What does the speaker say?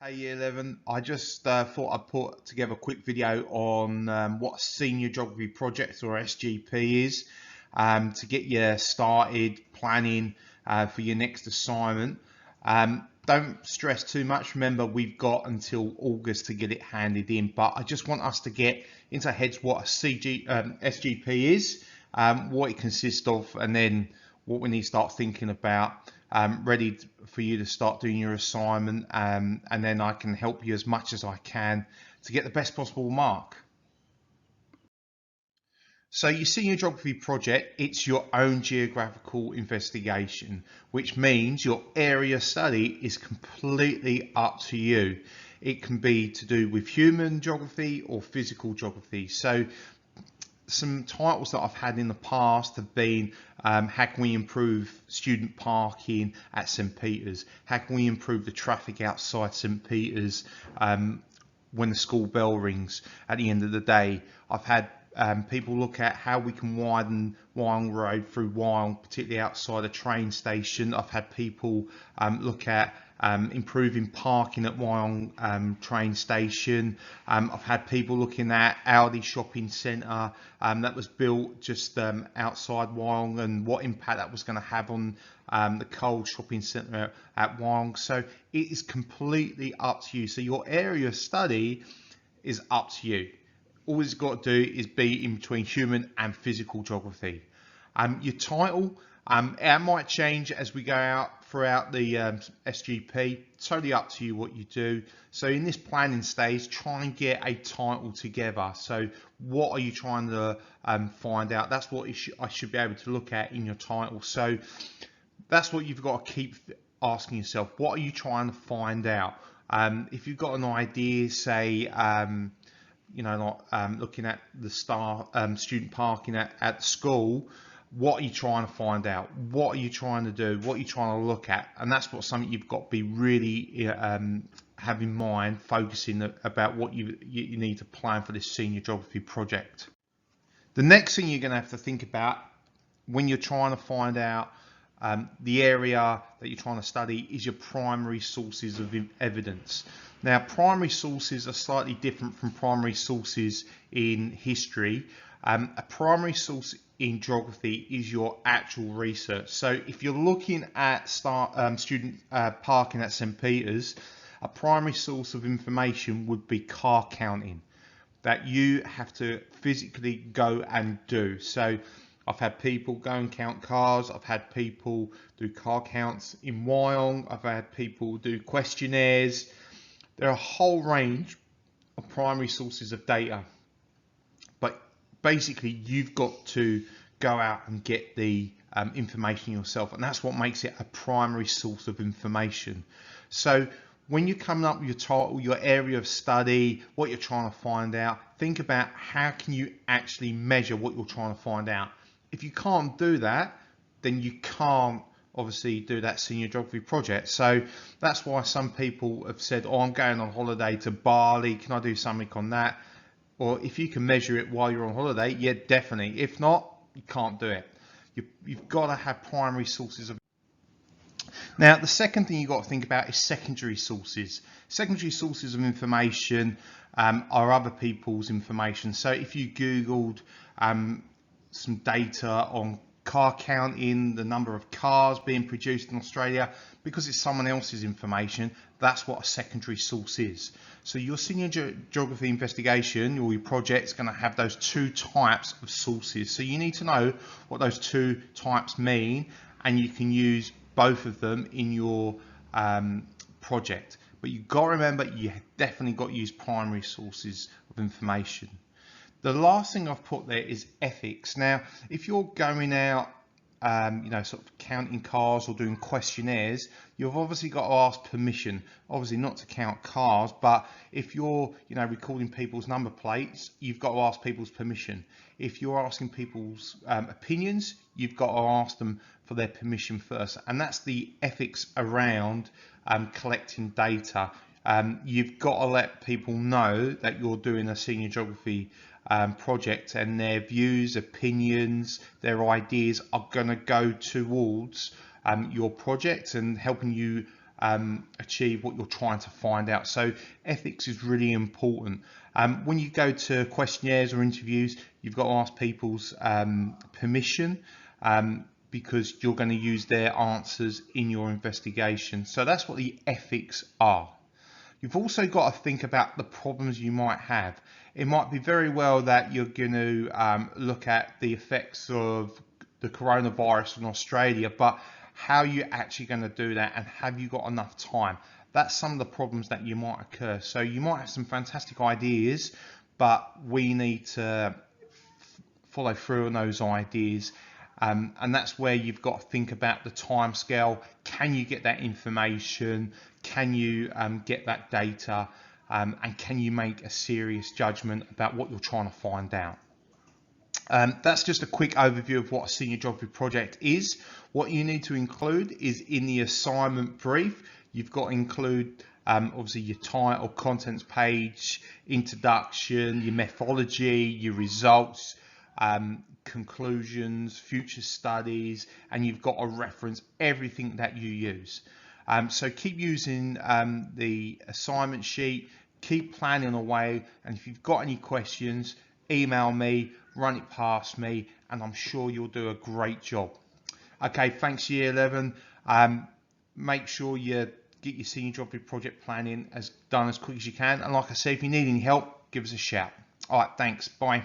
Hey Year 11, I just thought I'd put together a quick video on what a Senior Geography Project or SGP is to get you started planning for your next assignment. Don't stress too much. Remember, we've got until August to get it handed in, but I just want us to get into our heads what a SGP is, what it consists of, and then what we need to start thinking about. Ready for you to start doing your assignment, and then I can help you as much as I can to get the best possible mark. So your senior geography project, it's your own geographical investigation, which means your area study is completely up to you. It can be to do with human geography or physical geography. So some titles that I've had in the past have been how can we improve student parking at St Peter's? How can we improve the traffic outside St Peter's when the school bell rings at the end of the day? I've had people look at how we can widen Wyong Road through Wyong, particularly outside a train station. I've had people look at improving parking at Wyong train station. I've had people looking at Aldi shopping centre that was built just outside Wyong and what impact that was going to have on the Coles shopping centre at Wyong. So it is completely up to you. So your area of study is up to you. All you've got to do is be in between human and physical geography. Your title, it might change as we go out throughout the SGP. Totally up to you what you do. So in this planning stage, try and get a title together. So what are you trying to find out? That's what I should be able to look at in your title. So that's what you've got to keep asking yourself. What are you trying to find out? If you've got an idea, say, looking at the student parking at school, what are you trying to find out? What are you trying to do? What are you trying to look at? And that's something you've got to be really have in mind, focusing about what you need to plan for this senior geography project. The next thing you're going to have to think about when you're trying to find out the area that you're trying to study is your primary sources of evidence. Now, primary sources are slightly different from primary sources in history. A primary source in geography is your actual research. So if you're looking at student parking at St Peter's, a primary source of information would be car counting that you have to physically go and do. So I've had people go and count cars. I've had people do car counts in Wyong. I've had people do questionnaires. There are a whole range of primary sources of data, but basically you've got to go out and get the information yourself, and that's what makes it a primary source of information. So when you're coming up with your title, your area of study, what you're trying to find out, think about how can you actually measure what you're trying to find out. If you can't do that, then you can't obviously do that senior geography project. So that's why some people have said, oh, I'm going on holiday to Bali, can I do something on that? Or if you can measure it while you're on holiday, yeah, definitely. If not, you can't do it. You've got to have primary sources of. Now, the second thing you've got to think about is secondary sources. Secondary sources of information are other people's information. So if you Googled some data on car counting, the number of cars being produced in Australia, because it's someone else's information, that's what a secondary source is. So your senior geography investigation or your project is going to have those two types of sources. So you need to know what those two types mean, and you can use both of them in your project. But you've got to remember, you definitely got to use primary sources of information. The last thing I've put there is ethics. Now, if you're going out, sort of counting cars or doing questionnaires, you've obviously got to ask permission. Obviously not to count cars, but if you're, recording people's number plates, you've got to ask people's permission. If you're asking people's opinions, you've got to ask them for their permission first. And that's the ethics around collecting data. You've got to let people know that you're doing a senior geography project, and their views, opinions, their ideas are going to go towards your project and helping you achieve what you're trying to find out. So ethics is really important. When you go to questionnaires or interviews, you've got to ask people's permission, because you're going to use their answers in your investigation. So that's what the ethics are. You've also got to think about the problems you might have. It might be very well that you're going to look at the effects of the coronavirus in Australia, but how are you actually going to do that, and have you got enough time? That's some of the problems that you might occur. So you might have some fantastic ideas, but we need to follow through on those ideas. And that's where you've got to think about the time scale. Can you get that information? Can you get that data? And can you make a serious judgment about what you're trying to find out? That's just a quick overview of what a senior geography project is. What you need to include is in the assignment brief, you've got to include obviously your title, contents page, introduction, your methodology, your results, conclusions, future studies, and you've got to reference everything that you use. So keep using the assignment sheet, keep planning away, and if you've got any questions, email me, run it past me, and I'm sure you'll do a great job. Okay, thanks Year 11. Make sure you get your senior geography project planning done as quick as you can, and like I said, if you need any help, give us a shout. All right, thanks, bye.